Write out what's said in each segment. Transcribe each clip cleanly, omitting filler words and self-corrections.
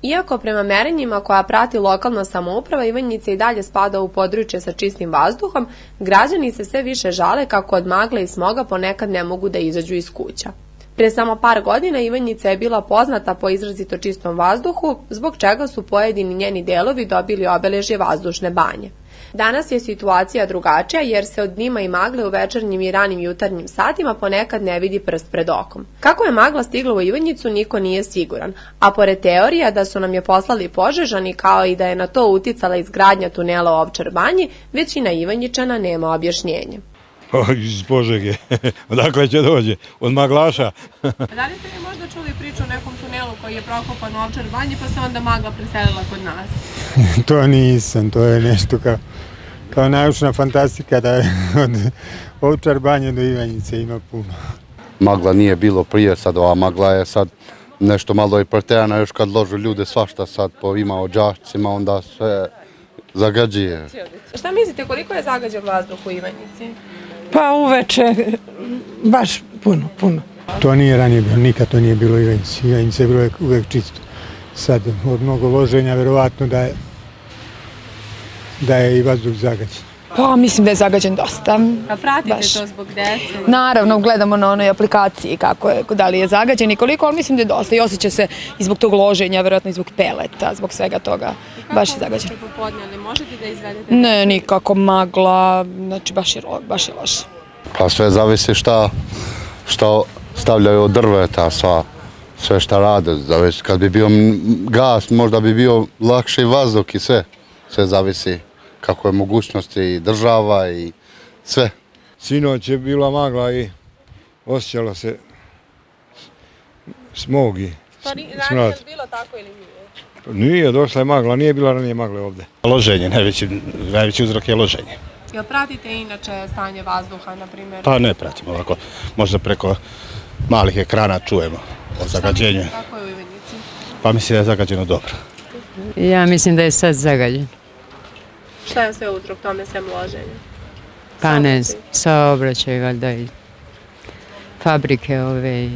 Iako prema merenjima koja prati lokalna samouprava, Ivanjica i dalje spada u područje sa čistim vazduhom, građani se sve više žale kako od magle i smoga ponekad ne mogu da izađu iz kuća. Pre samo par godina Ivanjica je bila poznata po izrazito čistom vazduhu, zbog čega su pojedini njeni delovi dobili obeležje vazdušne banje. Danas je situacija drugačija jer se od dima i magle u večernjim i ranim jutarnjim satima ponekad ne vidi prst pred okom. Kako je magla stigla u Ivanjicu, niko nije siguran, a pored teorija da su nam je poslali Požežani kao i da je na to uticala izgradnja tunela u Ovčar banji, većina Ivanjičana nema objašnjenje. Iz Požege. Odakle će dođe? Od maglaša. Da li ste vi možda čuli priču o nekom tunelu koji je prokopan u Ovčar banji pa se onda magla preselila kod nas? To nisam, to je nešto kao naučna fantastika da je od Ovčar banje do Ivanjice ima puno. Magla nije bilo prije, sad ova magla je sad nešto malo i pretjerana, još kad ložu ljude svašta sad po ima o džašcima, onda sve zagađuje. Šta mislite, koliko je zagađen vazduh u Ivanjici? Pa uveče baš puno. To nije ranije bilo, nikad to nije bilo u Ivanjici. Ivanjica je bilo uvek čisto. Sad od mnogo loženja verovatno da je i vazduh zagađen. Pa mislim da je zagađen dosta. A pratite to zbog dece? Naravno, gledamo na onoj aplikaciji da li je zagađen i koliko, ali mislim da je dosta i osjeća se i zbog tog loženja, verovatno i zbog peleta, zbog svega toga. Baš je zagađen. I kako popodnevne, možete da izvedete? Ne, nikako, magla, znači baš je loše. Pa sve zavisi šta stavljaju od drveta, sve šta rade. Zavisi, kad bi bio gas, možda bi bio lakši vazduh i sve zavisi. Kako je mogućnosti država i sve. Sinoć je bila magla i osjećalo se smog i smrad. Ranije je bilo tako ili nije? Nije, došla je magla, nije bila ranije magle ovde. Loženje, najveći uzrok je loženje. Jel pratite inače stanje vazduha, na primjer? Pa ne pratimo ovako, možda preko malih ekrana čujemo o zagađenju. Šta mislite, kako je u Ivanjici? Pa mislim da je zagađeno dobro. Ja mislim da je sad zagađen. Šta je sve uzrok tome sem loženja? Pa ne, saobraćaj valjda i fabrike ove i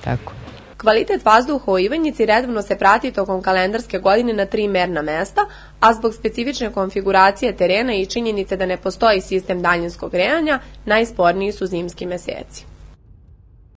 tako. Kvalitet vazduha u Ivanjici redovno se prati tokom kalendarske godine na 3 merna mesta, a zbog specifične konfiguracije terena i činjenice da ne postoji sistem daljinskog grejanja, najsporniji su zimski meseci.